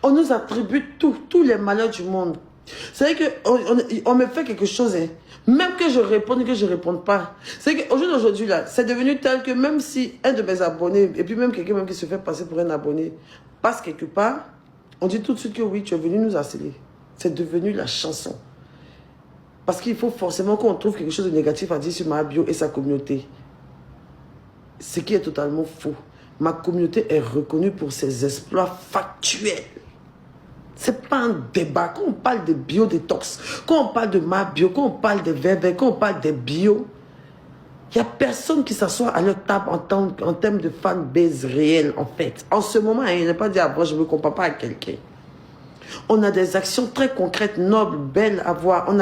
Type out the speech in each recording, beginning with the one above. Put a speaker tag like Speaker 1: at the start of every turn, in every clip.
Speaker 1: On nous attribue tous les malheurs du monde. C'est vrai qu'on me fait quelque chose, hein. Même que je réponde, que je ne réponde pas. C'est qu'aujourd'hui, là, c'est devenu tel que même si un de mes abonnés, et puis même quelqu'un même qui se fait passer pour un abonné, passe quelque part, on dit tout de suite que oui, tu es venu nous harceler. C'est devenu la chanson. Parce qu'il faut forcément qu'on trouve quelque chose de négatif à dire sur ma bio et sa communauté. Ce qui est totalement faux. Ma communauté est reconnue pour ses exploits factuels. Ce n'est pas un débat. Quand on parle de biodétox, quand on parle de ma bio, quand on parle des verres, quand on parle des bio, il n'y a personne qui s'assoit à leur table en termes de fanbase réelle, en fait. En ce moment, il n'est pas dit, ah bon, je ne me compare pas à quelqu'un. On a des actions très concrètes, nobles, belles à voir. On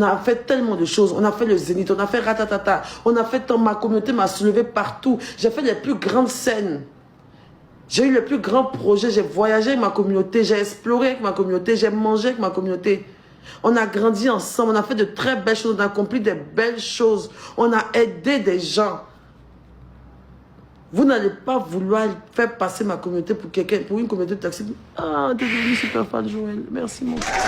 Speaker 1: a fait tellement de choses. On a fait le Zénith, on a fait ratatata. On a fait tant, ma communauté m'a soulevé partout. J'ai fait les plus grandes scènes. J'ai eu le plus grand projet. J'ai voyagé avec ma communauté. J'ai exploré avec ma communauté. J'ai mangé avec ma communauté. On a grandi ensemble. On a fait de très belles choses. On a accompli des belles choses. On a aidé des gens. Vous n'allez pas vouloir faire passer ma communauté pour quelqu'un, pour une communauté de taxi. Ah, t'es devenu super fan, Joël. Merci, mon frère.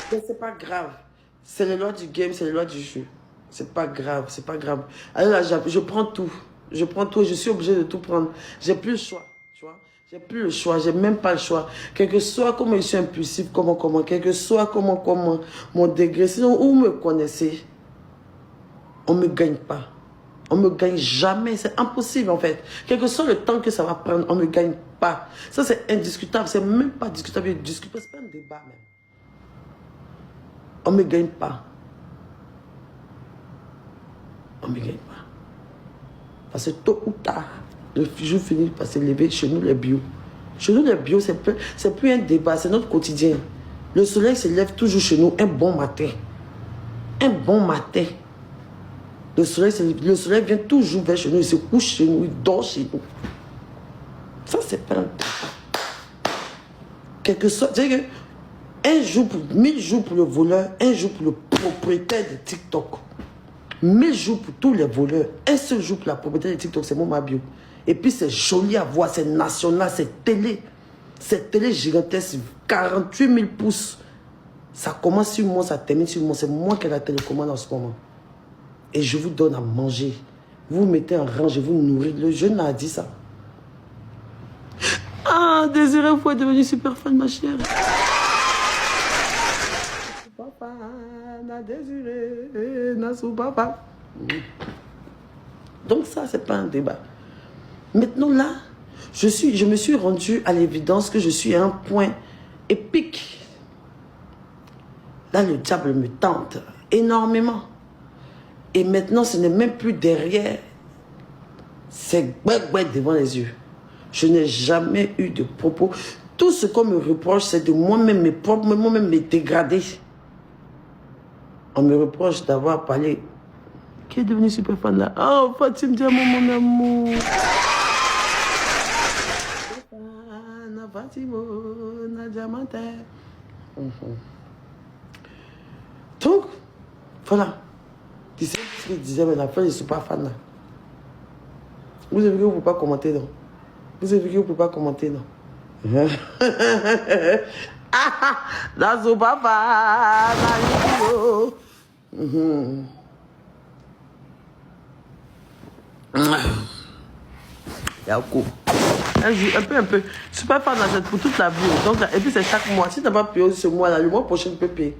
Speaker 1: Mais c'est pas grave. C'est les lois du game, c'est les lois du jeu. C'est pas grave, c'est pas grave. Alors là, je prends tout. Je prends tout et je suis obligé de tout prendre. J'ai plus le choix, tu vois. J'ai plus le choix, j'ai même pas le choix. Quel que soit comment je suis impulsif, comment, quel que soit comment, mon degré. Sinon, où vous me connaissez, on me gagne pas. On ne me gagne jamais, c'est impossible en fait. Quel que soit le temps que ça va prendre, on ne me gagne pas. Ça c'est indiscutable, c'est même pas discutable, c'est pas un débat même. On ne me gagne pas. On ne me gagne pas. Parce que tôt ou tard, le jour finit par se lever chez nous les bio. Chez nous les bio, c'est plus un débat, c'est notre quotidien. Le soleil se lève toujours chez nous un bon matin. Un bon matin. Le soleil vient toujours vers chez nous, il se couche chez nous, il dort chez nous. Ça, c'est pas un débat. Quelque soit, c'est-à-dire que 1000 jours pour le voleur, un jour pour le propriétaire de TikTok. 1000 jours pour tous les voleurs, un seul jour pour la propriétaire de TikTok, c'est mon Mabio. Et puis c'est joli à voir, c'est national, c'est télé. C'est télé gigantesque, 48 000 pouces. Ça commence sur moi, ça termine sur moi. C'est moi qui ai la télécommande en ce moment. Et je vous donne à manger. Vous mettez en rang, je vous nourris. Le jeune a dit ça. Ah, Désiré, vous êtes devenu super fan, ma chère. Papa, na Désiré, na sou papa. Donc ça, c'est pas un débat. Maintenant là, je me suis rendu à l'évidence que je suis à un point épique. Là, le diable me tente énormément. Et maintenant, ce n'est même plus derrière. C'est devant les yeux. Je n'ai jamais eu de propos. Tout ce qu'on me reproche, c'est de moi-même me dégrader. On me reproche d'avoir parlé. Qui est devenu super fan là? Oh, Fatim Diamant, mon amour. Donc, voilà. Tu sais ce qu'il disait, mais la fin, je ne suis pas fan là. Vous avez vu que vous ne pouvez pas commenter, non? Vous avez vu que vous ne pouvez pas commenter, non? La soupapa, la vidéo. Yako. Un peu. Je ne suis pas fan là, pour toute la vie. Donc, et puis c'est chaque mois. Si tu n'as pas payé ce mois-là, le mois prochain, tu peux payer.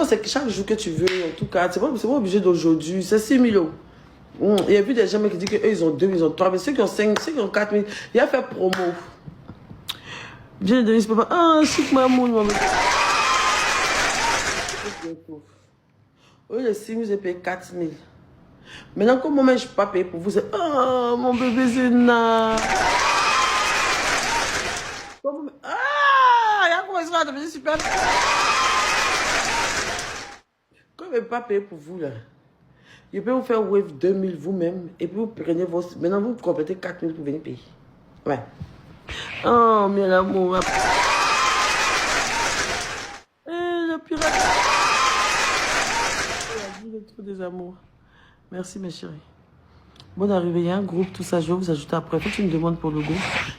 Speaker 1: C'est chaque jour que tu veux, en tout cas. C'est pas obligé d'aujourd'hui. C'est 6 000 €. Il y a vu des gens qui disent qu'eux, ils ont 2 000, ils ont 3 000. Ceux qui ont 5, ceux qui ont 4 000, il a fait promo. Viens de donner ce papa. Ah, chic mamoun, maman. Oui, les 6 000, j'ai payé 4 000. Maintenant, comme moi, je ne suis pas payé pour vous, c'est oh, mon bébé Zéna. Ah, il y a quoi, il sera devenu super. Quand je ne vais pas payer pour vous, là, je peux vous faire wave 2000 vous-même et puis vous prenez vos... Maintenant, vous complétez 4000 pour venir payer. Ouais. Oh, mais l'amour... le pirate... Il a trop des amours. Merci, mes chéris. Bonne arrivée, il y a un groupe, tout ça, je vais vous ajouter après. Faut que tu me demandes pour le groupe.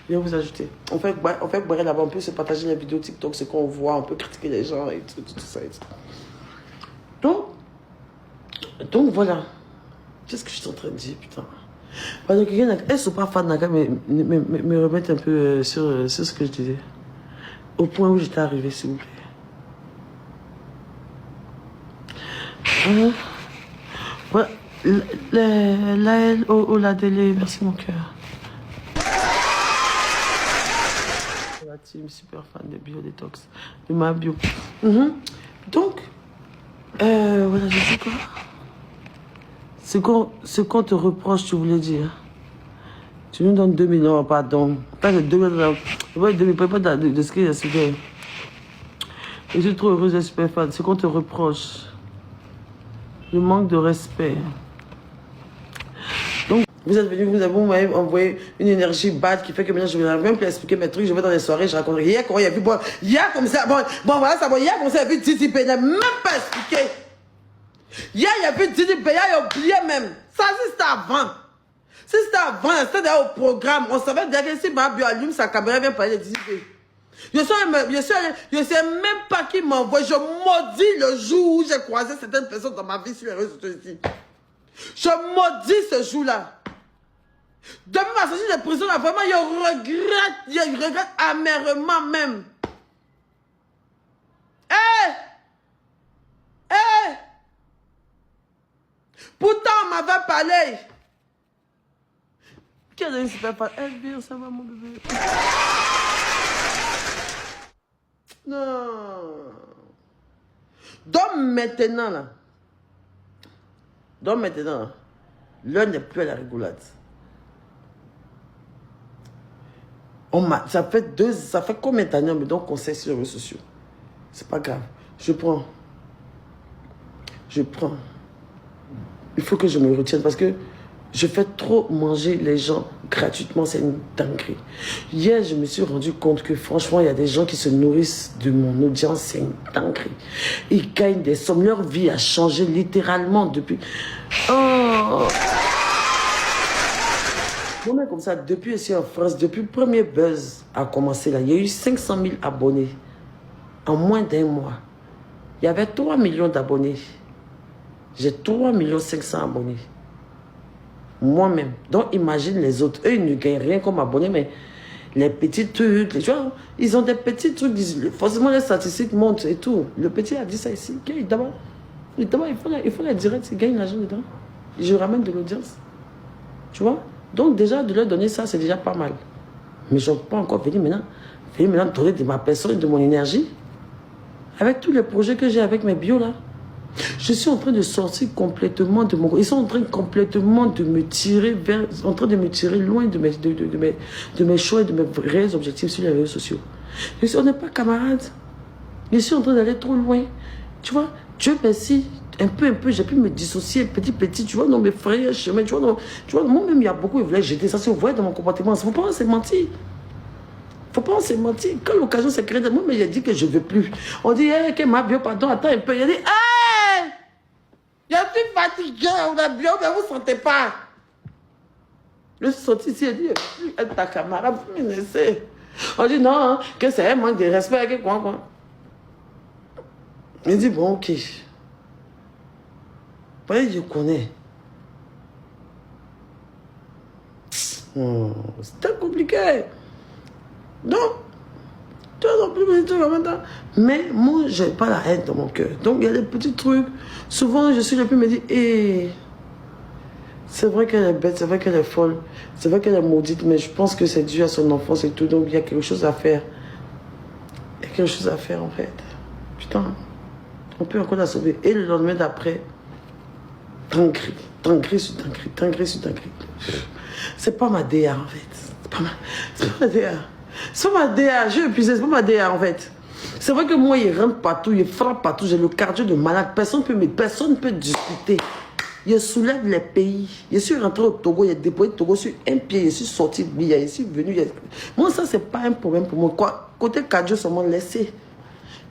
Speaker 1: Viens vous ajouter. On fait boire là-bas, on peut se partager les vidéos TikTok, ce qu'on voit, on peut critiquer les gens et tout ça. Et tout. Donc voilà. Qu'est-ce que je suis en train de dire, putain? Donc, est-ce que pas fan me remettre un peu sur ce que je disais? Au point où j'étais arrivé, s'il vous plaît. Voilà. La délai, merci mon cœur. La team super fan de Biodetox, de ma bio. Donc, voilà, je dis quoi? Ce qu'on te reproche, tu voulais dire. Tu nous donnes 2 millions, pardon. Pas de 2 millions, pas de ce qu'il y a, c'était. Je suis trop heureuse et super fan. Ce qu'on te reproche. Le manque de respect. Donc, vous êtes venu, vous m'avez envoyé une énergie bad qui fait que maintenant je vais même plus expliquer mes trucs. Je vais dans les soirées, je raconte. Hier, quand il y a vu, bon, hier comme ça, bon voilà, ça, bon, hier comme ça, il y a vu Titi P, n'a même pas expliqué. Hier, il y a vu Titi P, il a oublié même. Ça, c'était avant. Si c'était avant, c'était déjà au programme. On savait déjà que si Mabio allume sa caméra, vient parler de Titi P. Je sais même pas qui m'envoie. Je maudis le jour où j'ai croisé certaines personnes dans ma vie sur les réseaux sociaux ici. Je maudis ce jour-là. Depuis ma sortie de prison, là, vraiment, je regrette amèrement même. Pourtant, on m'avait parlé. Qui a donné super fan? Bien, ça va, mon bébé. Non. Donc maintenant, l'heure n'est plus à la rigolade. Ça fait combien d'années on me donne conseil sur les réseaux sociaux? C'est pas grave. Je prends. Il faut que je me retienne parce que je fais trop manger les gens gratuitement, c'est une dinguerie. Hier, je me suis rendu compte que franchement, il y a des gens qui se nourrissent de mon audience, c'est une dinguerie. Ils gagnent des sommes, leur vie a changé littéralement depuis... Oh! Moi, comme ça, depuis ici en France, depuis le premier buzz a commencé là, il y a eu 500 000 abonnés en moins d'un mois. Il y avait 3 millions d'abonnés. J'ai 3 500 000 abonnés. Moi-même. Donc, imagine les autres. Eux, ils ne gagnent rien comme abonnés, mais les petits trucs, tu vois, ils ont des petits trucs. Forcément, les statistiques montent et tout. Le petit a dit ça ici. D'abord, il faut les directs, ils gagnent l'argent dedans. Je ramène de l'audience. Tu vois? Donc, déjà, de leur donner ça, c'est déjà pas mal. Mais je ne peux pas encore venir maintenant donner de ma personne et de mon énergie. Avec tous les projets que j'ai avec mes bios, là. Je suis en train de sortir complètement de mon... Ils sont en train complètement de me tirer loin de mes choix et de mes vrais objectifs sur les réseaux sociaux. On n'est pas camarades. Je suis en train d'aller trop loin. Tu vois, Dieu merci, un peu, j'ai pu me dissocier petit, tu vois, dans mes frères, chemins, tu vois, moi-même, il y a beaucoup, ils voulaient jeter ça, si vous voyez dans mon comportement, il ne faut pas se mentir. Faut pas se mentir. Quand l'occasion s'est créée, moi, mais j'ai dit que je ne veux plus. On dit, que ma bio, pardon, attends un peu. Il a dit, je suis fatigué, on a bio, mais vous ne sentez pas. Je suis sorti ici, il dit, ta camarade, vous me laissez. On dit, non, que c'est un manque de respect, que quoi. Il dit, bon, ok. Je connais. C'était compliqué. Donc, tu as plus de trucs en même temps. Mais moi, je n'ai pas la haine dans mon cœur. Donc, il y a des petits trucs. Souvent, je suis le plus me dire, c'est vrai qu'elle est bête, c'est vrai qu'elle est folle, c'est vrai qu'elle est maudite, mais je pense que c'est dû à son enfance et tout. Donc, il y a quelque chose à faire. Il y a quelque chose à faire, en fait. Putain, on peut encore la sauver. Et le lendemain d'après, dinguerie sur dinguerie. C'est pas ma DA, en fait. C'est pas ma DA. C'est pas ma DA, je épuisé, c'est pas ma DA en fait. C'est vrai que moi, il rentre partout, il frappe partout, j'ai le cardio de malade, personne ne peut discuter. Je soulève les pays. Je suis rentré au Togo, il a déployé le Togo sur un pied, je suis sorti de lui, je suis venu. Moi, ça, c'est pas un problème pour moi. Quoi, côté cardio, seulement laissez.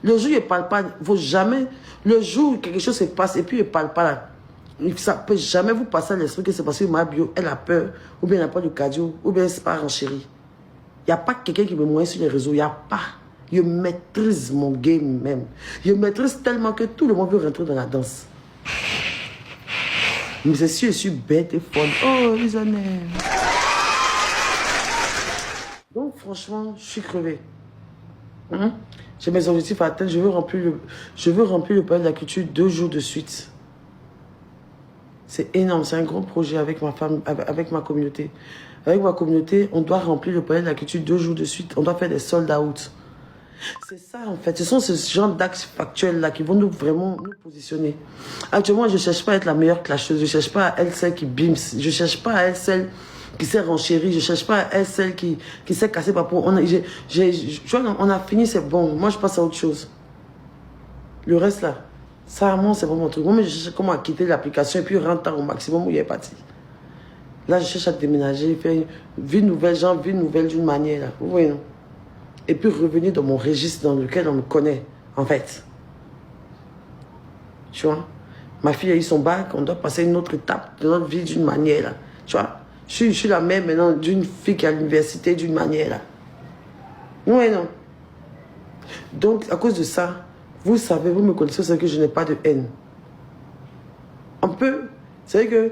Speaker 1: Le jour où il ne parle pas, il ne faut jamais. Le jour où quelque chose se passe et puis il ne parle pas là. Ça ne peut jamais vous passer à l'esprit que c'est parce que ma bio, elle a peur, ou bien elle n'a pas de cardio, ou bien c'est pas renchéri. Il n'y a pas quelqu'un qui me moyen sur les réseaux. Il n'y a pas. Je maîtrise mon game même. Je maîtrise tellement que tout le monde veut rentrer dans la danse. Mais c'est sûr, je suis bête et folle. Oh, les années. Donc, franchement, je suis crevée. J'ai mes objectifs à atteindre. Je veux remplir le palais de la culture 2 jours de suite. C'est énorme. C'est un grand projet avec ma femme, avec ma communauté. Avec ma communauté, on doit remplir le palais de la culture 2 jours de suite. On doit faire des sold out. C'est ça, en fait. Ce sont ce genre d'axes factuels-là qui vont vraiment nous positionner. Actuellement, je ne cherche pas à être la meilleure clasheuse. Je ne cherche pas à être celle qui bims. Je ne cherche pas à être celle qui s'est renchérie. Je ne cherche pas à être celle qui s'est cassée par peau. On a fini, c'est bon. Moi, je passe à autre chose. Le reste, là, ça, vraiment, c'est pas mon truc. Moi, je cherche comment quitter l'application et puis rentrer au maximum où il est parti. Là, je cherche à déménager, faire une vie nouvelle, genre vie nouvelle d'une manière, là. Vous voyez, non? Et puis revenir dans mon registre dans lequel on me connaît, en fait. Tu vois? Ma fille a eu son bac, on doit passer une autre étape de notre vie d'une manière, là. Tu vois? Je suis la mère maintenant d'une fille qui est à l'université d'une manière, là. Oui, non. Donc, à cause de ça, vous savez, vous me connaissez, c'est que je n'ai pas de haine. On peut, c'est vrai que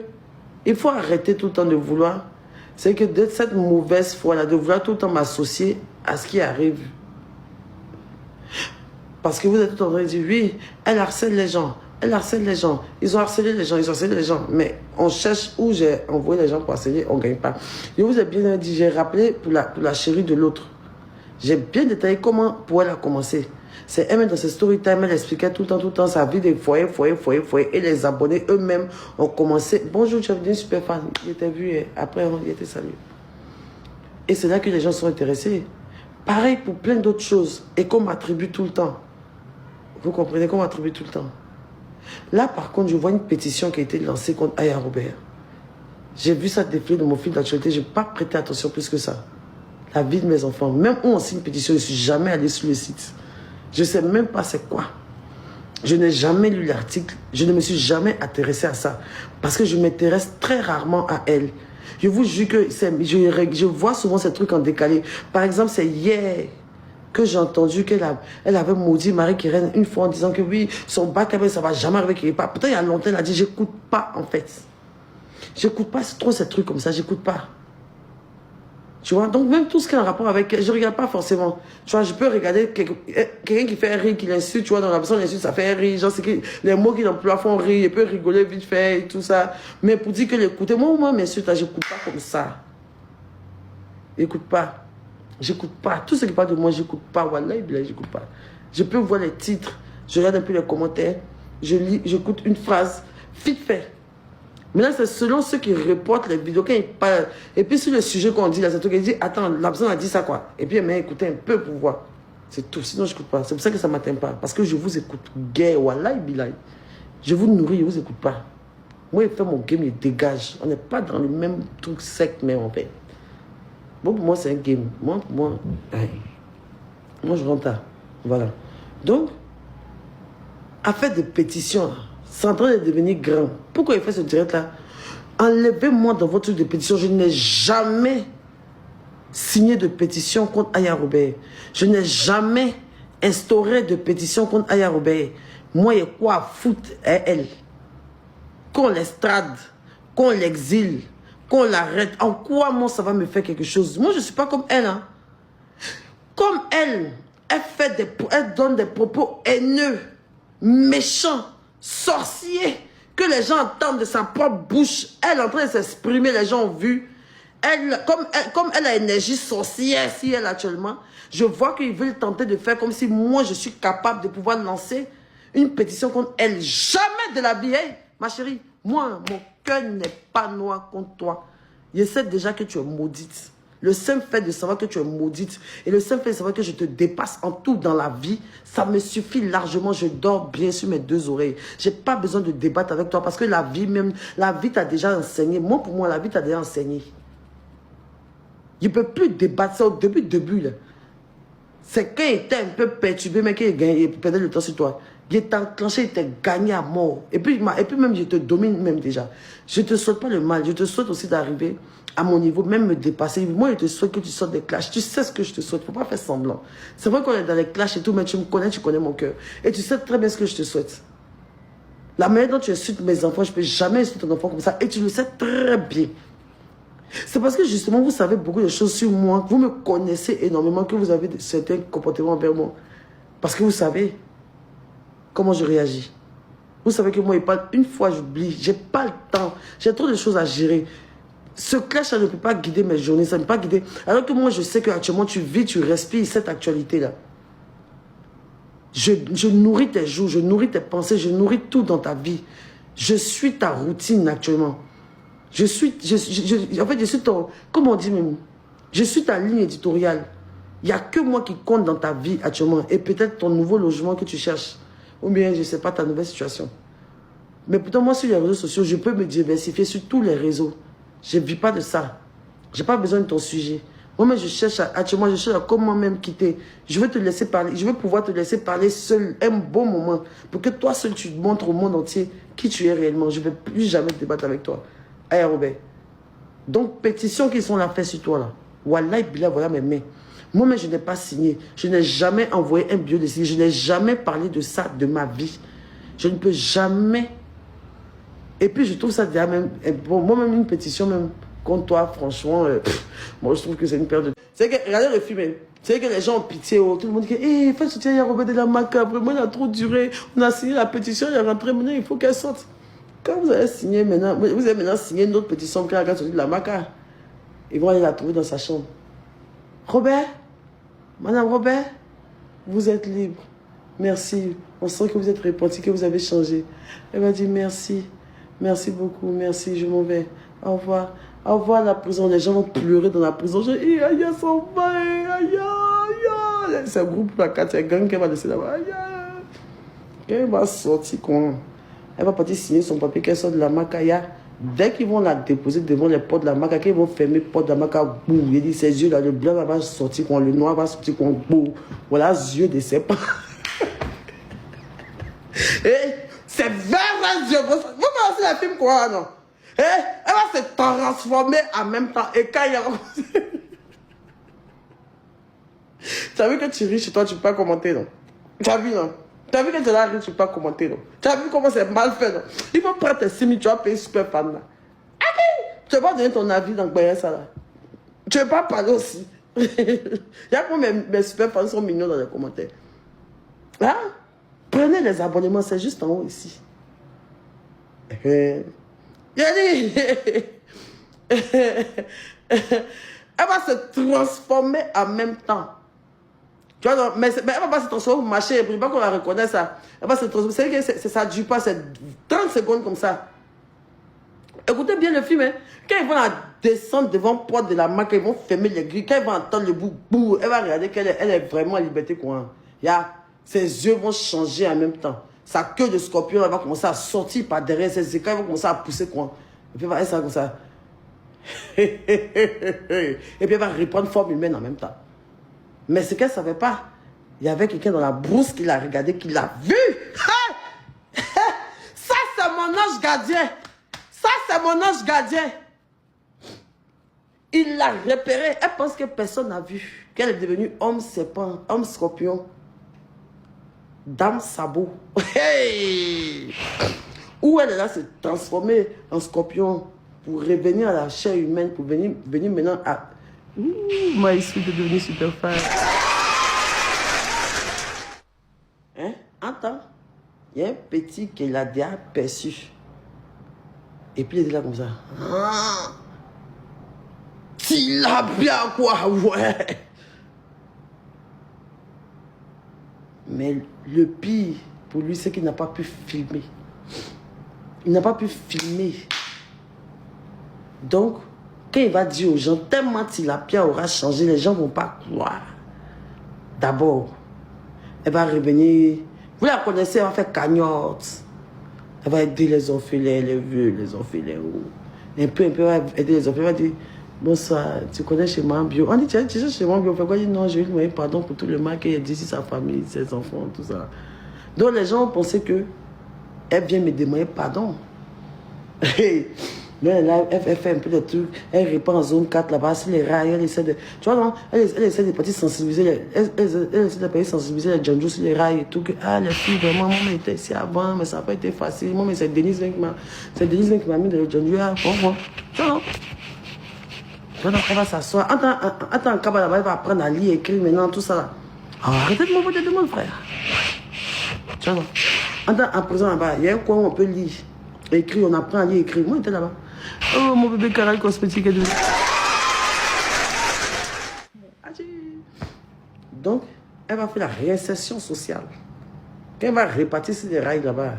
Speaker 1: il faut arrêter tout le temps de vouloir, c'est que de cette mauvaise foi-là, de vouloir tout le temps m'associer à ce qui arrive. Parce que vous êtes tout en train de dire, oui, elle harcèle les gens, elle harcèle les gens, ils ont harcelé les gens, ils ont harcelé les gens. Mais on cherche où j'ai envoyé les gens pour harceler, on ne gagne pas. Je vous ai bien dit, j'ai rappelé pour la chérie de l'autre. J'ai bien détaillé comment pour elle a commencé. C'est elle-même dans ses story time, elle expliquait tout le temps sa vie des foyers. Et les abonnés eux-mêmes ont commencé. Bonjour, tu es venu super fan. Il était vu et après, il était salué. Et c'est là que les gens sont intéressés. Pareil pour plein d'autres choses. Et qu'on m'attribue tout le temps. Vous comprenez qu'on m'attribue tout le temps. Là, par contre, je vois une pétition qui a été lancée contre Aya Robert. J'ai vu ça défiler de mon fil d'actualité. Je n'ai pas prêté attention plus que ça. La vie de mes enfants. Même où on signe une pétition, je ne suis jamais allé sur le site. Je ne sais même pas c'est quoi. Je n'ai jamais lu l'article. Je ne me suis jamais intéressé à ça. Parce que je m'intéresse très rarement à elle. Je vous jure que je vois souvent ces trucs en décalé. Par exemple, c'est hier que j'ai entendu qu'elle avait maudit Marie-Kérène une fois en disant que oui, son bac, ça ne va jamais arriver. Peut-être il y a longtemps, elle a dit, j'écoute pas en fait. J'écoute pas trop ces trucs comme ça, j'écoute pas. Tu vois, donc même tout ce qui a un rapport avec elle, je ne regarde pas forcément. Tu vois, je peux regarder quelqu'un qui fait rire, qui l'insulte, tu vois, dans la personne l'insulte, ça fait rire. Genre, les mots qu'il emploie font rire, il peut rigoler vite fait et tout ça. Mais pour dire que l'écouter, moi, m'insulte, je n'écoute pas comme ça. J'écoute pas. J'écoute pas. Tout ce qui parle de moi, j'écoute pas. Wallah, j'écoute pas. Je peux voir les titres, je regarde un peu les commentaires, je lis, j'écoute une phrase, vite fait. Maintenant, c'est selon ceux qui reportent les vidéos, quand ils parlent. Et puis, sur le sujet qu'on dit, là, c'est tout qui dit, attends, la personne a dit ça, quoi. Et puis, elle m'a écouté un peu pour voir. C'est tout. Sinon, je n'écoute pas. C'est pour ça que ça ne m'atteint pas. Parce que je vous écoute. Gay, wallah, bilay. Je vous nourris, je ne vous écoute pas. Moi, il fait mon game, il dégage. On n'est pas dans le même truc sec, mais en fait. Bon, pour moi, c'est un game. Moi, je rentre là. Voilà. Donc, à faire des pétitions, c'est en train de devenir grand. Pourquoi il fait ce direct-là? Enlevez-moi dans votre truc de pétition. Je n'ai jamais signé de pétition contre Aya Robert. Je n'ai jamais instauré de pétition contre Aya Robert. Moi, il y a quoi à foutre à elle? Qu'on l'estrade, qu'on l'exile, qu'on l'arrête. En quoi, moi, ça va me faire quelque chose? Moi, je ne suis pas comme elle. Hein. Comme elle donne des propos haineux, méchants, sorcier, que les gens entendent de sa propre bouche. Elle est en train de s'exprimer, les gens ont vu. Comme elle a énergie sorcière, si elle actuellement, je vois qu'ils veulent tenter de faire comme si moi je suis capable de pouvoir lancer une pétition contre elle. Jamais de la vie. Hey, ma chérie, moi, mon cœur n'est pas noir contre toi. Je sais déjà que tu es maudite. Le simple fait de savoir que tu es maudite et le simple fait de savoir que je te dépasse en tout dans la vie, ça me suffit largement. Je dors bien sur mes deux oreilles. Je n'ai pas besoin de débattre avec toi parce que la vie t'a déjà enseigné. Moi, pour moi, la vie t'a déjà enseigné. Je ne peux plus débattre ça au début. C'est quand il était un peu perturbé, mais qu'il perdait le temps sur toi. Il est enclenché, il t'a gagné à mort. Et puis même, je te domine même déjà. Je ne te souhaite pas le mal. Je te souhaite aussi d'arriver à mon niveau, même me dépasser. Moi, je te souhaite que tu sortes des clashs. Tu sais ce que je te souhaite. Il ne faut pas faire semblant. C'est vrai qu'on est dans les clashs et tout, mais tu me connais, tu connais mon cœur. Et tu sais très bien ce que je te souhaite. La manière dont tu insultes mes enfants, je ne peux jamais insulter ton enfant comme ça. Et tu le sais très bien. C'est parce que justement, vous savez beaucoup de choses sur moi. Vous me connaissez énormément, que vous avez certains comportements envers moi. Parce que vous savez comment je réagis. Vous savez que moi, il parle une fois, j'oublie. J'ai pas le temps. J'ai trop de choses à gérer. Ce clash, ça ne peut pas guider mes journées. Ça ne peut pas guider. Alors que moi, je sais qu'actuellement, tu vis, tu respires cette actualité-là. Je nourris tes jours, je nourris tes pensées, je nourris tout dans ta vie. Je suis ta routine actuellement. En fait, je suis ton... Comment on dit même? Je suis ta ligne éditoriale. Il n'y a que moi qui compte dans ta vie actuellement. Et peut-être ton nouveau logement que tu cherches. Ou bien, je ne sais pas, ta nouvelle situation. Mais pourtant, moi, sur les réseaux sociaux, je peux me diversifier sur tous les réseaux. Je ne vis pas de ça. Je n'ai pas besoin de ton sujet. Moi-même, je cherche actuellement, je cherche à comment même quitter. Je veux te laisser parler. Je veux pouvoir te laisser parler seul un bon moment. Pour que toi seul, tu montres au monde entier qui tu es réellement. Je ne vais plus jamais débattre avec toi. Aïe, Robert. Donc, pétitions qui sont là faites sur toi, là. Wallah, Billah, voilà mes mains. Moi-même, je n'ai pas signé. Je n'ai jamais envoyé un bio de signer. Je n'ai jamais parlé de ça de ma vie. Je ne peux jamais. Et puis, je trouve ça déjà même... Bon, moi-même, une pétition, même contre toi, franchement, moi, je trouve que c'est une perte de... C'est que, regardez le film, c'est que les gens ont pitié. Oh, tout le monde dit, hé, faites soutien, il y a Robert de la Macabre. Moi, il a trop duré. On a signé la pétition, il est rentré. Maintenant, il faut qu'elle sorte. Quand vous avez signé maintenant, vous avez maintenant signé une autre pétition qui a sorti de la Macabre. Ils vont aller la trouver dans sa chambre. Robert, Madame Robert, vous êtes libre. Merci. On sent que vous êtes repenti, que vous avez changé. Elle m'a dit merci. Merci beaucoup. Merci, je m'en vais. Au revoir. Au revoir la prison. Les gens vont pleurer dans la prison. Je dis, aïe, aïe, son bain. Aïe, aïe, aïe. C'est un groupe là, c'est un gang qui va laisser là-bas. Aïe, aïe. Elle va sortir quoi? Elle va partir signer son papier qu'elle sort de la Macaya. Dès qu'ils vont la déposer devant les portes de la Maca, qu'ils vont fermer les portes de la Maca, boum, il dit ses yeux là, le blanc va sortir, le noir va sortir, boum. Voilà les yeux de ses pas. Et c'est vers les yeux. Vous pensez la film quoi, non? Et elle va se transformer en même temps. Et quand il y a... Tu as vu que tu ris chez toi, tu ne peux pas commenter, non? Tu as vu, non? Tu as vu que tu là, tu ne peux pas commenter, non? Tu as vu comment c'est mal fait, non? Il faut prendre tes simis, tu vas payer super fan, là. Tu ne vas pas donner ton avis dans ça, là. Tu ne veux pas parler aussi. Il y a pour mes super fans sont mignons dans les commentaires. Hein? Prenez les abonnements, c'est juste en haut ici. Elle va se transformer en même temps. Tu vois, mais elle va pas se transformer au marché, il ne faut pas qu'on la reconnaisse ça. Elle va se transformer, ça ne dure pas, c'est 30 secondes comme ça. Écoutez bien le film, hein. Quand ils vont la descendre devant la porte de la marque, ils vont fermer les grilles, quand ils vont entendre le bout, elle va regarder qu'elle est vraiment en liberté. Ses yeux vont changer en même temps. Sa queue de scorpion, elle va commencer à sortir par derrière ses écailles, elle va commencer à pousser. Et puis elle va être comme ça. Et puis elle va reprendre forme humaine en même temps. Mais ce qu'elle ne savait pas, il y avait quelqu'un dans la brousse qui l'a regardé, qui l'a vu. Ça, c'est mon ange gardien. Ça, c'est mon ange gardien. Il l'a repéré. Elle pense que personne n'a vu. Qu'elle est devenue homme serpent, homme scorpion, dame sabot. Hey! Où elle est là se transformer en scorpion pour revenir à la chair humaine, pour venir maintenant à... Moi, je suis devenue super fan. Hein? Attends. Il y a un petit qui l'a déjà perçu. Et puis il est là comme ça. Ah! Tu l'as bien quoi, ouais. Mais le pire pour lui, c'est qu'il n'a pas pu filmer. Il n'a pas pu filmer. Donc, quand il va dire aux gens, tellement Tilapia aura changé, les gens ne vont pas croire. D'abord, elle va revenir. Vous la connaissez, elle va faire cagnotte. Elle va aider les orphelins, les vieux, les orphelins. Un peu, elle va aider les orphelins. Elle va dire, bonsoir, tu connais chez moi bio. On dit, tu sais chez moi bio. Pourquoi il dit non, je lui demande pardon pour tout le mal qu'il a dit sur sa famille, ses enfants, tout ça. Donc les gens pensaient que elle vient me demander pardon. Mais là, elle fait un peu de trucs, elle répond en zone 4 là-bas, sur les rails, elle essaie de. Tu vois, non, elle essaie de partir sensibiliser, elle essaie de partir sensibiliser les Django sur les rails et tout. Que, ah, les filles, vraiment, moi, j'étais ici avant, mais ça n'a pas été facile. Moi, mais c'est Denise qui m'a mis dans le Django. Ah, bon. Tu vois, non? Tu vois, non, elle va s'asseoir. Attends, Kaba là-bas, elle va apprendre à lire, écrire maintenant, tout ça là. Oh, arrêtez de m'envoyer des demandes, frère. Tu vois, non? Attends, en prison là-bas, il y a un coin où on peut lire. Écrire, on apprend à lire, écrire. Moi, j'étais là-bas. Oh, mon bébé Caral cosmétique est devenu. Donc, elle va faire la réinsertion sociale. Quand elle va répartir sur les rails là-bas,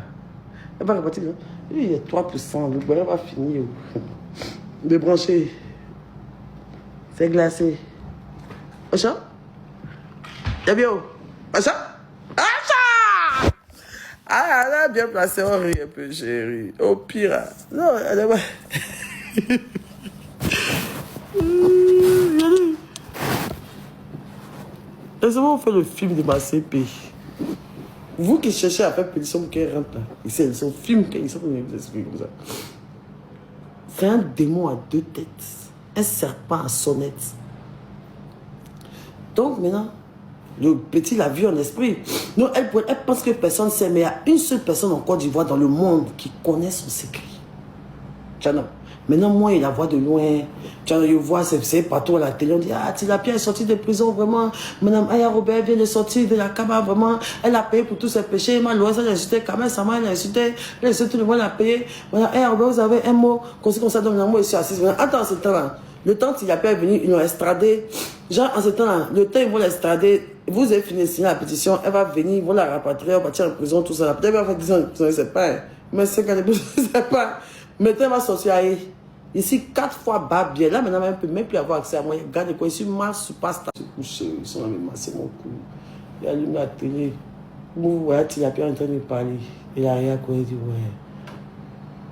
Speaker 1: elle va répartir. Il y a 3%, le bonheur va finir. Débrancher. C'est glacé. Ocha? Y'a bien où? Ocha? Ocha! Ah, elle a bien placé, on rit un peu, chérie. Au pire, non, elle est... Laissez-moi faire le film de ma CP. Vous qui cherchez à faire pétition pour qu'elle rentre là, c'est son film qu'ils sont venus vous expliquer comme ça. C'est un démon à 2 têtes, un serpent à sonnette. Donc maintenant, le petit l'a vu en esprit. Non, elle pense que personne ne sait, mais il y a une seule personne en Côte d'Ivoire dans le monde qui connaît son secret. Tchana. Maintenant, moi, il la voit de loin. Tchana, je vois, c'est partout à la télé. On dit, ah, Tilapia est sortie de prison, vraiment. Madame Aya Robert vient de sortir de la Kaba, vraiment. Elle a payé pour tous ses péchés. Elle a insulté Kamel Sama, elle a insulté tout le monde, elle a payé. Madame Aya Robert, vous avez un mot, comme ça, donc moi, je suis assise. Attends, ce temps-là. Le temps Tilapia est venu, ils l'ont extradé. Genre, en ce temps-là, le temps, ils vont l'extrader. Vous avez fini de signer la pétition, elle va venir, ils vont la rapatrier, elle va partir en prison, tout ça. Peut-être qu'elle va faire 10 ans de prison, je ne sais pas. Mais c'est quand même, je ne sais pas. Maintenant, elle va sortir à ici 4 fois bas bien. Là, maintenant, elle ne peut même plus avoir accès à moi. Regarde quoi, ici, moi, je passe. Je suis couché, ils sont là, c'est mon cou. Il allume la télé. Vous voyez, il a pu en train de parler. Il a rien quoi, il dit, ouais.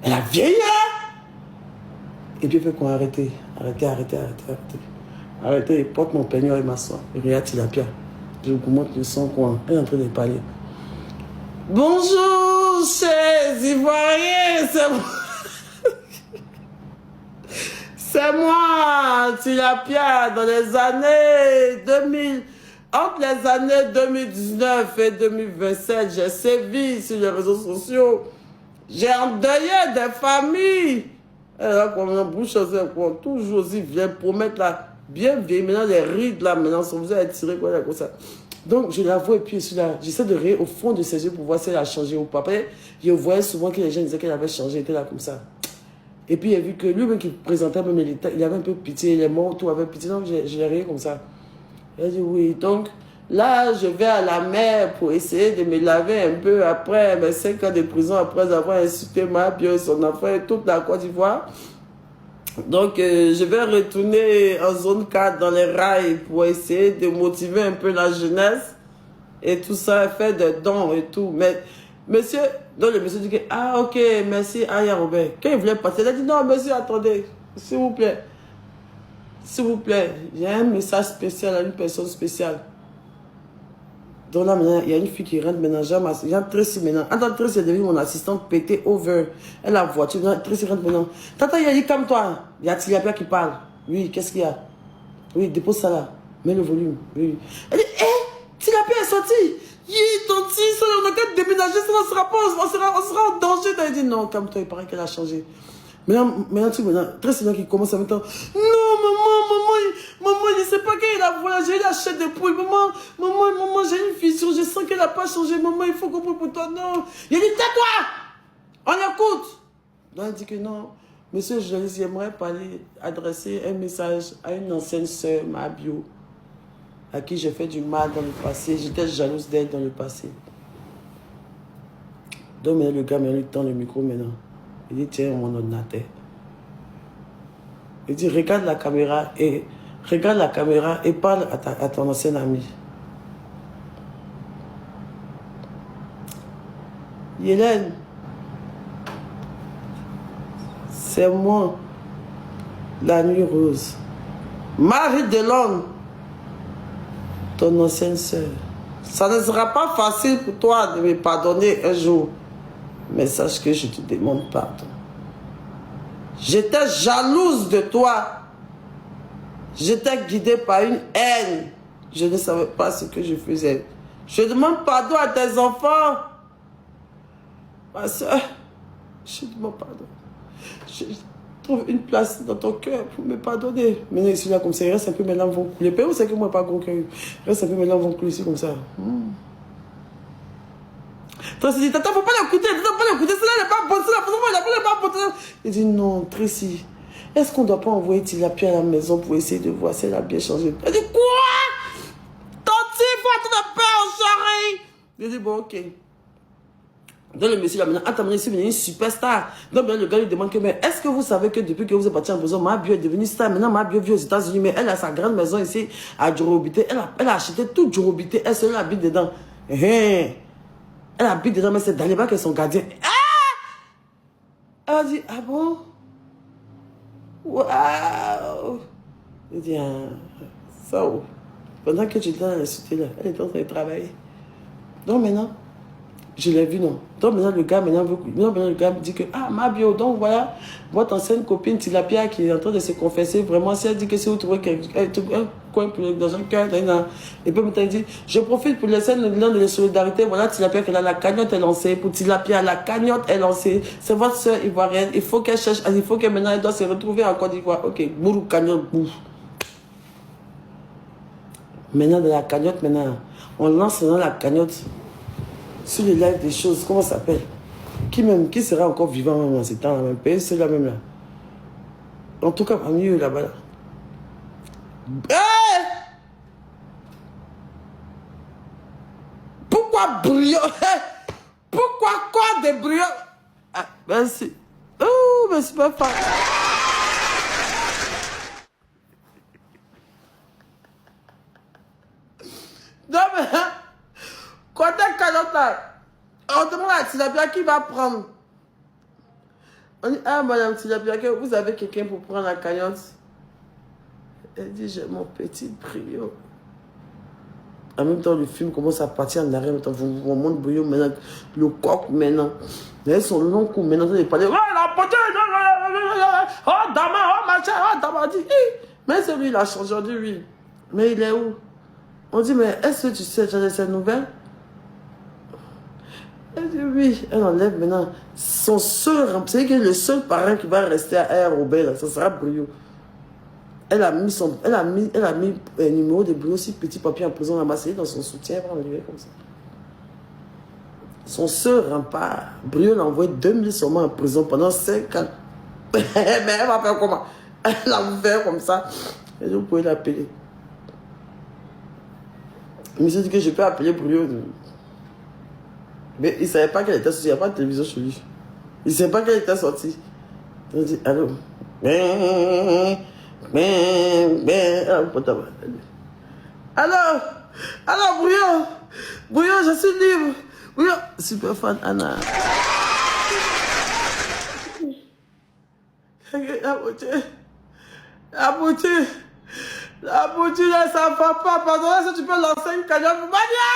Speaker 1: Elle a vieilli, hein? Et puis, il fait qu'on arrête. Arrêtez, il porte mon peigneur et m'assoit. Et regarde, il a bien. Je vous montre le son, quoi. Elle est en train de parler. Bonjour, chers Ivoiriens, c'est moi. C'est moi, Tilapia, dans les années 2000. Entre les années 2019 et 2027, j'ai sévi sur les réseaux sociaux. J'ai endeuillé des familles. Et là, quand on bouche, toujours aussi vient promettre là, bien vieille. Maintenant, les rides là, maintenant, sont vous avez tiré quoi, là, comme ça. Donc, je la vois et puis j'essaie de rire au fond de ses yeux pour voir si elle a changé ou pas. Après, je voyais souvent que les gens disaient qu'elle avait changé, elle était là comme ça. Et puis, il a vu que lui-même qui présentait, même il avait un peu pitié, il est mort, tout avait pitié. Donc, je l'ai ri comme ça. Il a dit oui. Donc, là, je vais à la mer pour essayer de me laver un peu après mes 5 ans de prison, après avoir insulté ma bio et son enfant et toute la Côte d'Ivoire. Donc, je vais retourner en zone 4 dans les rails pour essayer de motiver un peu la jeunesse et tout ça, faire des dons et tout. Mais, monsieur, donc le monsieur dit que, ah, ok, merci, Aya Robert. Quand il voulait passer, il a dit, non, monsieur, attendez, s'il vous plaît. S'il vous plaît, il y a un message spécial à une personne spéciale. Donc là, maintenant, il y a une fille qui rentre maintenant. Il y a Tracy maintenant. Attends, Tracy est devenue mon assistante pété over. Elle a la voiture. Tracy rentre maintenant. Tata, il a dit, calme-toi. Il y a Tilapia qui parle. Oui, qu'est-ce qu'il y a? Oui, dépose ça là. Mets le volume. Oui. Elle dit, hé, Tilapia est sortie. Ton petit, on a qu'à déménager, ça ne sera pas, on sera en danger. Elle dit, non, calme-toi, il paraît qu'elle a changé. Maintenant, tu vois, Tracy qui commence à me dire, non, maman, il ne sait pas qu'il a voyagé, il achète des poules. Maman, j'ai une vision, je sens qu'elle n'a pas changé. Maman, il faut comprendre pour toi. Non. Il a dit, tais-toi. On écoute. Donc, elle dit que non. Monsieur le journaliste, j'aimerais adresser un message à une ancienne sœur, ma bio, à qui j'ai fait du mal dans le passé. J'étais jalouse d'elle dans le passé. Donc, maintenant, le gars m'a tend le micro maintenant. Il dit, tiens, mon ordinateur. Il dit, regarde la caméra et parle à ton ancien ami. Hélène, c'est moi, la nuit rose. Marie Delon, ton ancienne sœur. Ça ne sera pas facile pour toi de me pardonner un jour. Mais sache que je te demande pardon. J'étais jalouse de toi. J'étais guidée par une haine. Je ne savais pas ce que je faisais. Je demande pardon à tes enfants. Ma soeur, je demande pardon. Je trouve une place dans ton cœur pour me pardonner. Maintenant, ici, là, comme ça, il reste un peu maintenant, vont couler. Le père, c'est que moi, pas gros cœur. Il reste un peu maintenant, vont couler ici, comme ça. Tracy dit, tata, faut pas l'écouter, tata, faut pas l'écouter, cela n'est pas bon, cela n'est pas bon. Il dit, non, Tracy, est-ce qu'on ne doit pas envoyer Tilapia à la maison pour essayer de voir si elle a bien changé? Elle dit, quoi? Tanti, faut te peur, chérie. Il dit, bon, ok. Donc le monsieur là maintenant, attends, ici, il est une superstar. Donc le gars lui demande que, mais est-ce que vous savez que depuis que vous êtes parti en prison, ma bio est devenue star. Maintenant, ma bio vit aux États-Unis, mais elle a sa grande maison ici à Djorobité. Elle a acheté tout Djorobité. Elle seule habite dedans. Elle habite dedans, mais c'est Daliba qui est son gardien. Elle a dit, ah bon? Waouh! Il dit, ça, pendant que j'étais dans la cité là, elle était en train de travailler. Donc maintenant, je l'ai vu, non. Donc maintenant, le gars, le gars me dit que, ah, ma bio, donc voilà, votre ancienne copine Tilapia qui est en train de se confesser, vraiment, si elle dit que si vous trouvez un coin dans un cœur, et puis maintenant, elle dit, je profite pour laisser le lien de la solidarité, voilà, Tilapia, qu'elle a la cagnotte est lancée, pour Tilapia, la cagnotte est lancée, c'est votre soeur ivoirienne, il faut qu'elle cherche, il faut que maintenant, elle doit se retrouver en Côte d'Ivoire. Ok, bourou, cagnotte, bourou. Maintenant, de la cagnotte, maintenant, on lance dans la cagnotte, sur les lives des choses, comment ça s'appelle? Qui sera encore vivant même en ces temps là, même c'est là même là. En tout cas, parmi eux là-bas. Là. Hey! Pourquoi brio? Pourquoi quoi des brio? Ah, merci. Oh, mais c'est pas fort. Non, mais. Quand t'es calotte là, on demande à Tilapia qui va prendre. On dit, ah, madame Tilapia, vous avez quelqu'un pour prendre la cagnotte? Elle dit, j'ai mon petit brio. En même temps, le film commence à partir en arrêt. En même temps, on monte brio maintenant, le coq maintenant. Elles sont long coup maintenant, ils parlent. Oh, la pote, oh, dama, oh, machin, oh, dama. Dit, mais c'est lui, il a changé. On dit, oui. Mais il est où? On dit, mais est-ce que tu sais cette nouvelle? Elle dit oui, elle enlève maintenant son seul, c'est que le seul parent qui va rester à Air Robert, ça sera Brio. Elle a mis un numéro de Brio sur petit papier en prison ramassé dans son soutien, elle va enlever comme ça. Son seul rempart, Brio l'a envoyé 2000 seulement en prison pendant 5 ans. Mais elle va faire comment? Elle l'a ouvert comme ça. Et vous pouvez l'appeler. Mais je dis que je peux appeler Brio. Mais il ne savait pas qu'elle était sortie. Il n'y a pas de télévision chez lui. Il ne savait pas qu'elle était sortie. Il dit, allô? Allô? Allô, Brouillon? Brouillon, je suis libre. Brouillon. Super fan, Anna. La beauté. La beauté. La beauté, là, ça ne va pas. Pardon, si tu peux lancer une cagnotte pour Mania!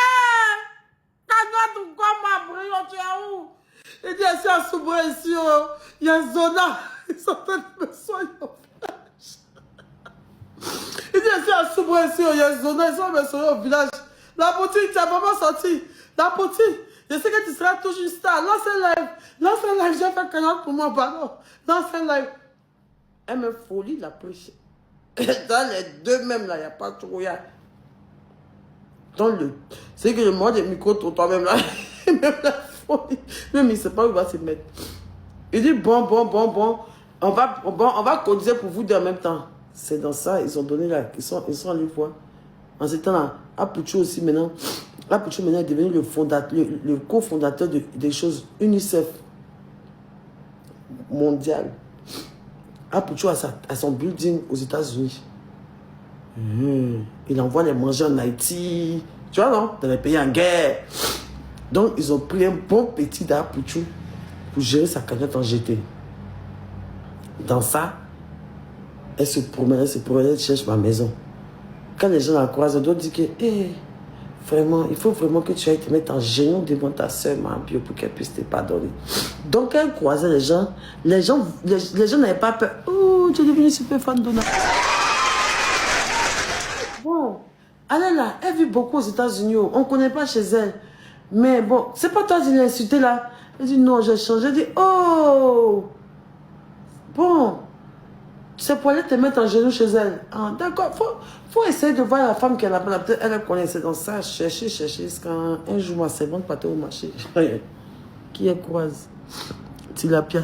Speaker 1: Cagnotte ou quoi, ma Brouillon, tu es où? Il dit, ici à Soubré, ici, il y a Zona. Ils sont en train de me soigner au village. Il dit, ici à Soubré, ici, il y a Zona. Ils sont en train de me soigner au village. La beauté, tu as vraiment sorti. La beauté, je sais que tu seras toujours une star. Lance un live. Lance un live, j'ai fait cagnotte pour moi, pardon. Lance un live. Elle me folie la prêche. Dans les deux mêmes, là, il n'y a pas trop rien. C'est que le mot des micros, toi-même, là, même la folie. Même il ne sait pas où il va se mettre. Il dit, bon, on va cotiser pour vous deux en même temps. C'est dans ça, ils ont donné là, ils sont allés voir. En ce temps-là, Apucho aussi maintenant, Apucho maintenant est devenu le cofondateur des choses UNICEF mondial. Apucho a son building aux États-Unis. Il envoie les manger en Haïti, tu vois, non? Dans les pays en guerre. Donc, ils ont pris un bon petit d'Apucho pour gérer sa cagnotte en GT. Dans ça, elle cherche ma maison. Quand les gens la croisent, ils doivent dire que, Vraiment, il faut vraiment que tu ailles te mettre en genou devant ta soeur, ma bio, pour qu'elle puisse te pardonner. Donc, elle croisait les gens n'avaient pas peur. Oh, tu es devenue super fan d'Ona. Bon, elle est là, elle vit beaucoup aux États-Unis. On ne connaît pas chez elle. Mais bon, c'est pas toi qui l'as insulté là. Elle dit non, j'ai changé. Elle dit oh, bon, c'est pour aller te mettre en genou chez elle. Ah, d'accord, faut essayer de voir la femme qu'elle a. Peut-être elle connaissait dans ça, chercher. Jusqu'à un jour, ma servante partait au marché. Qui elle croise? Tilapia.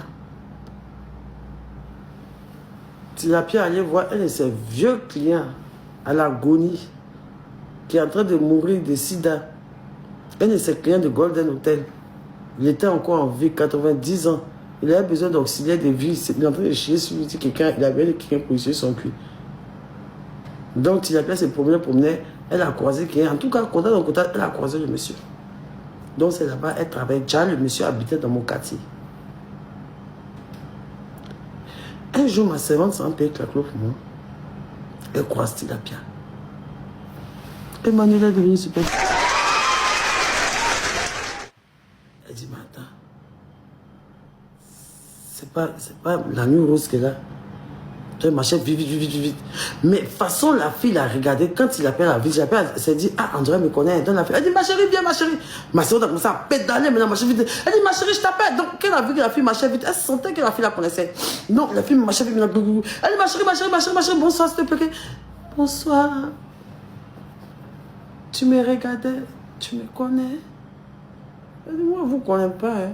Speaker 1: Tilapia allait voir un de ses vieux clients à l'agonie qui est en train de mourir de sida. Un de ses clients de Golden Hotel. Il était encore en vie, 90 ans. Il avait besoin d'auxiliaire de vie. Il est en train de chier sur lui. Quelqu'un, il avait quelqu'un pour essuyer son cul. Donc, il a fait ses promenait. Elle a croisé quelqu'un. En tout cas, elle a croisé le monsieur. Donc, c'est là-bas, elle travaille. Déjà, le monsieur habitait dans mon quartier. Un jour, ma servante s'en paye la clope pour moi. Elle croise Tilapia. Emmanuel est devenu super. Elle dit, mais attends. C'est pas la nuit rose qu'elle a. Elle marchait vite. Mais façon, la fille l'a regardé. Quand il appelle la vie, elle s'est dit, ah, André me connaît. Elle donne la fille. Elle dit, ma chérie, viens, ma chérie. Ma chérie a commencé à pédaler, maintenant, marcher vite. Elle dit, ma chérie, je t'appelle. Donc, quand elle a vu que la fille marchait vite, elle sentait que la fille la connaissait. Donc, la fille marchait vite. Elle dit, ma chérie, bonsoir, s'il te plaît. Bonsoir. Tu me regardais, tu me connais. Elle dit, moi, je ne vous connais pas. Hein.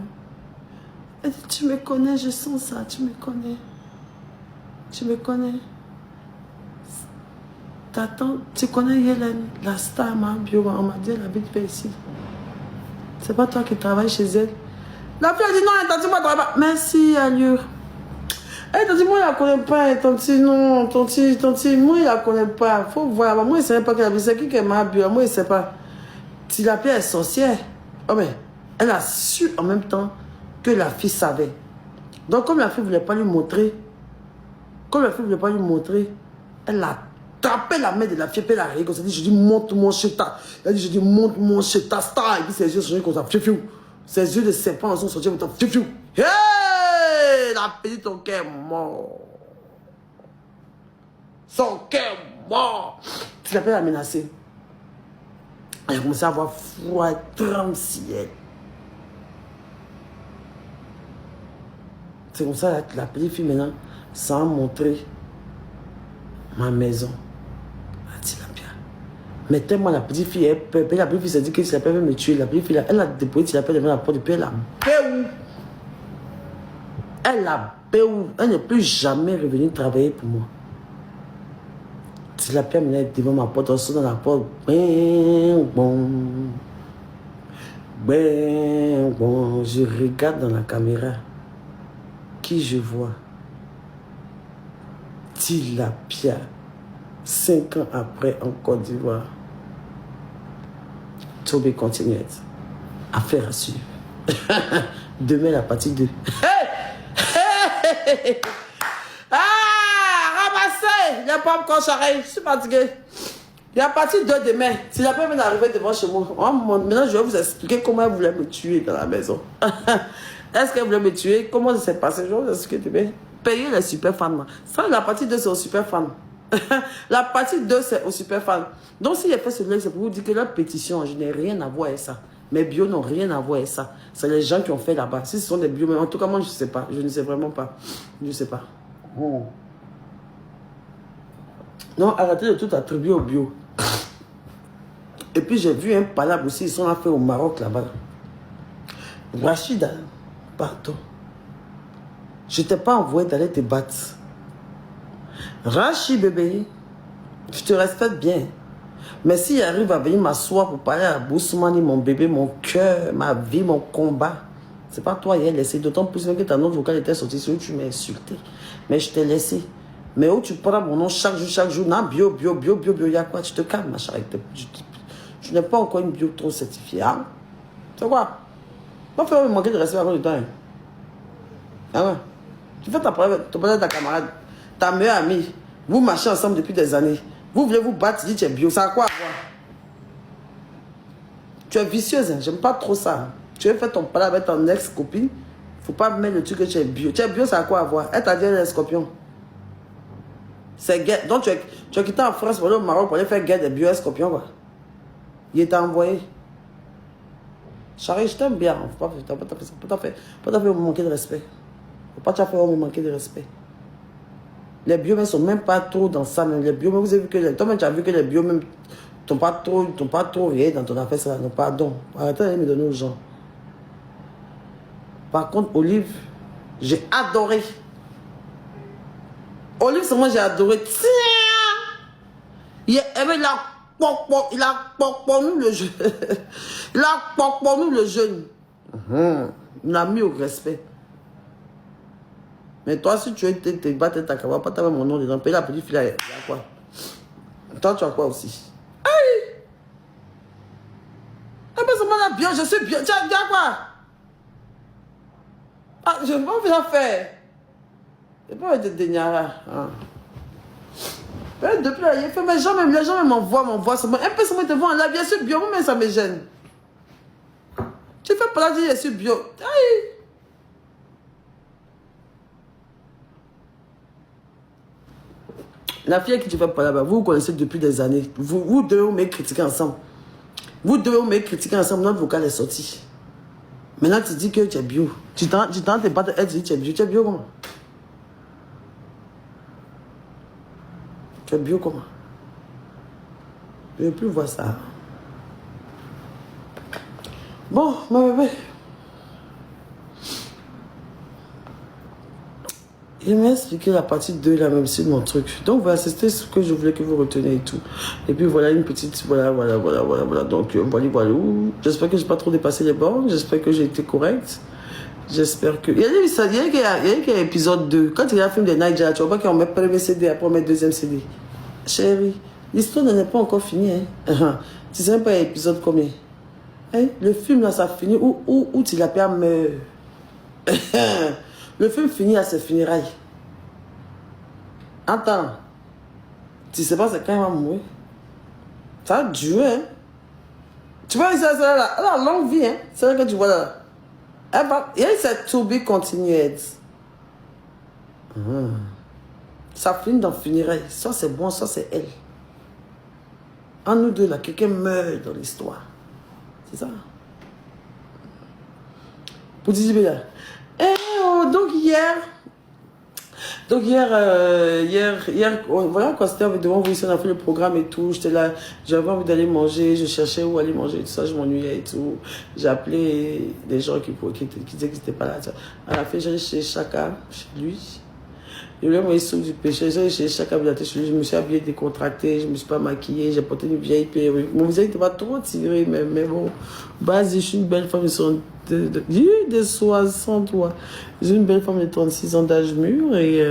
Speaker 1: Elle dit, tu me connais, je sens ça, tu me connais. Tu me connais. T'attends, tu connais Hélène, la star, ma bio, on m'a dit, elle habite ici. C'est pas toi qui travailles chez elle. La fille a dit, non, elle dit, moi, je travaille pas. Merci, Allure. Elle t'a dit, moi, je la connais pas, tanti, non, tanti, moi, je la connais pas. Faut voir, moi, je ne sais pas qu'elle habite, c'est qui est ma bio, moi, je ne sais pas. Si la fille est sorcière, oh, mais elle a su en même temps que la fille savait. Donc, comme la fille ne voulait pas lui montrer, elle a tapé la main de la fille, puis elle a réglé comme ça. Elle dit, je dis, monte mon cheta. Elle dit, je dis, monte mon cheta star. Et puis ses yeux sont comme ça, fiu. Ses yeux de serpent sont sortis comme ça, fiu. Hey! La petite, ton cœur mort. Son cœur mort. Tu l'appelles à menacer. Elle a commencé à avoir froid, 30 ciel. C'est comme ça que la petite fille maintenant, sans montrer ma maison. Elle dit la bien. Mais tellement la petite fille, la petite fille s'est dit que si la petite fille veut me tuer, la petite fille, elle a déposé si la petite devant la porte, depuis elle a béou. Elle n'est plus jamais revenue travailler pour moi. Si la pierre est devant ma porte, on sort dans la porte. Bon. Je regarde dans la caméra. Qui je vois? Tilapia. 5 ans après en Côte d'Ivoire. Tobé continue à faire à suivre. Demain la partie 2. Ah, ramassez les pommes j'arrive. Je suis fatigué. Il y a partie 2 demain. Si la personne vient d'arriver devant chez moi, maintenant je vais vous expliquer comment elle voulait me tuer dans la maison. Est-ce qu'elle voulait me tuer? Comment ça s'est passé? Je vais vous expliquer demain. Payer les super fans. Ça, la partie 2, c'est aux super fans. La partie 2, c'est aux super fans. Donc, si j'ai fait ce live, c'est pour vous dire que leur pétition, je n'ai rien à voir avec ça. Mes bios n'ont rien à voir avec ça. C'est les gens qui ont fait là-bas. Si ce sont des bios, mais en tout cas, moi, je ne sais pas. Je ne sais vraiment pas. Je ne sais pas. Oh. Non, arrêtez de tout attribuer aux bio. Et puis, j'ai vu un palabre aussi. Ils sont là fait au Maroc, là-bas. Rachida, pardon. Je t'ai pas envoyé d'aller te battre. Rachid, bébé, je te respecte bien. Mais s'il arrive à venir m'asseoir pour parler à Boussoumani, mon bébé, mon cœur, ma vie, mon combat, c'est pas toi, il a laissé. D'autant plus que ta note vocale était sortie, c'est où tu m'as insulté. Mais je t'ai laissé. Mais où tu prends mon nom chaque jour, non, bio, il y a quoi? Tu te calmes, ma chérie. Je n'ai pas encore une bio trop certifiée. Hein? C'est quoi? Pas faire me manquer de respect avant le temps. Hein? Ah ouais? Tu fais ta preuve, tu parles de ta camarade, ta meilleure amie. Vous marchez ensemble depuis des années. Vous voulez vous battre, tu dis que tu es bio. Ça a quoi à voir? Tu es vicieuse, hein? J'aime pas trop ça. Tu veux faire ton plat avec ton ex-copine. Faut pas mettre le truc que tu es bio. Tu es bio, ça a quoi à voir? Elle t'a dit les scorpions. C'est guerre. Donc tu as quitté en France pour aller au Maroc pour aller faire guerre des bio scorpions, quoi. Il t'a envoyé. Charlie, je t'aime bien. Faut pas t'en faire me manquer de respect. Faut pas t'en faire me manquer de respect. Les bio ne sont même pas trop dans ça. Même les bio, vous avez vu que toi-même tu as vu que les bio même t'ont pas trop réé dans ton affaire. Ça, non, pardon. Arrêtez d'aller me donner aux gens. Par contre, Olive, j'ai adoré. Olive, c'est moi j'ai adoré. Tiens! Il a nous le jeune. Il a nous le jeune. Il a mis au respect. Mais toi, si tu es te battre ta cabane, pas t'avoir mon nom dedans, paye la petite fille, il y a quoi? Toi, tu as quoi aussi? Aïe! Ah, mais c'est moi bien, je suis bien. Tu as quoi? Ah, je ne vais pas faire faire. Je ne vais pas être déniara. Depuis là, il fait, mais les gens même m'envoient. Un peu, ça me te voit en live, bien sûr, bio, mais ça me gêne. Tu fais pas là, je suis bio. Aïe! La fille avec qui tu fais pas là-bas, vous vous connaissez depuis des années. Vous devez vous mettre critiquer ensemble. Vous devez vous mettre critiquer ensemble. Notre vocal est sorti. Maintenant, tu dis que tu es bio. Tu tentes de battre, elle dit que tu es bio. Tu es bio comment? Tu es bio comment? Je ne veux plus voir ça. Bon, ma bébé. Il m'a expliqué la partie 2 là, même sur mon truc. Donc voilà, c'était ce que je voulais que vous reteniez et tout. Et puis voilà une petite, voilà. Donc voilà. J'espère que je n'ai pas trop dépassé les bornes. J'espère que j'ai été correcte. J'espère que... Il y a un épisode 2. Quand il y a un film de Nigeria, tu vois pas qu'on met premier CD, après on met deuxième CD. Chérie, l'histoire n'est pas encore finie. Hein? Tu sais même pas l'épisode combien. Hein? Le film là, ça finit où tu l'as pas meurt. Le film finit à ses funérailles. Attends. Tu sais pas c'est quand il va mourir. Ça a duré, hein. Tu vois, ça la longue vie, hein. C'est vrai que tu vois là. Il y a cette to be continued. Ça finit dans funérailles. Soit c'est bon, soit c'est elle. En nous deux, là, quelqu'un meurt dans l'histoire. C'est ça. Pour dire, là. Donc hier, voilà quoi, c'était devant vous ici, on a fait le programme et tout, j'étais là, j'avais envie d'aller manger, je cherchais où aller manger, tout ça, je m'ennuyais et tout. J'ai appelé des gens qui disaient qu'ils n'étaient pas là. À la fin, j'allais chez Chaka, chez lui. Je voulais me soupe du péché, j'allais chez Chaka, chez lui, je me suis habillée décontractée, je ne me suis pas maquillée, j'ai porté une vieille perruque. Mon visage n'était pas trop tiré, mais bon, base, je suis une belle femme, j'ai eu des 60, ouais. J'ai une belle femme de 36 ans d'âge mûr et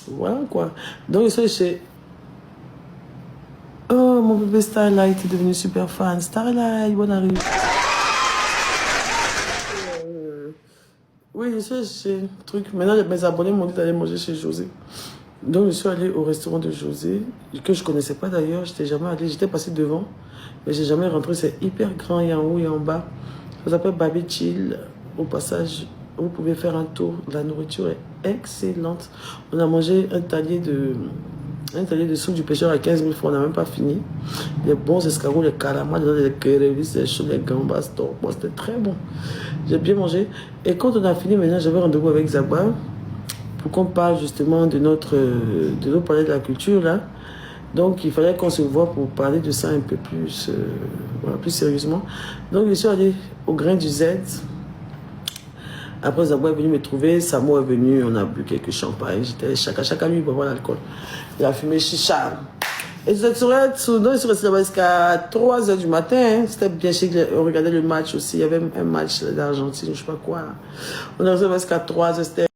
Speaker 1: voilà quoi. Donc je suis chez... Oh, mon bébé Starlight est devenu super fan. Starlight, bonne arrivée. Oui, je suis chez truc. Maintenant, mes abonnés m'ont dit d'aller manger chez José. Donc je suis allée au restaurant de José, que je ne connaissais pas d'ailleurs, j'étais jamais allée, j'étais passée devant, mais j'ai jamais rentré, c'est hyper grand, il y a en haut et en bas. Ça s'appelle Baby Chill. Au passage, vous pouvez faire un tour, la nourriture est excellente. On a mangé un talier de soupe du pêcheur à 15 000 francs, on n'a même pas fini. Les bons escargots, les calamars, les kérévis, les choux, les gambas, bon, c'était très bon. J'ai bien mangé. Et quand on a fini, maintenant, j'avais rendez-vous avec Zaba pour qu'on parle justement de nos palais de la culture là. Donc il fallait qu'on se voit pour parler de ça un peu plus, voilà, plus sérieusement. Donc je suis allée au Grain du Z. Après Zaba est venu me trouver, Samo est venu, on a bu quelques champagnes. J'étais chacun lui pour boire l'alcool. Il a fumé chicha. Et je suis resté là-bas jusqu'à 3 h du matin. Hein. C'était bien chic. On regardait le match aussi. Il y avait un match d'Argentine, je ne sais pas quoi. On est resté jusqu'à 3 h.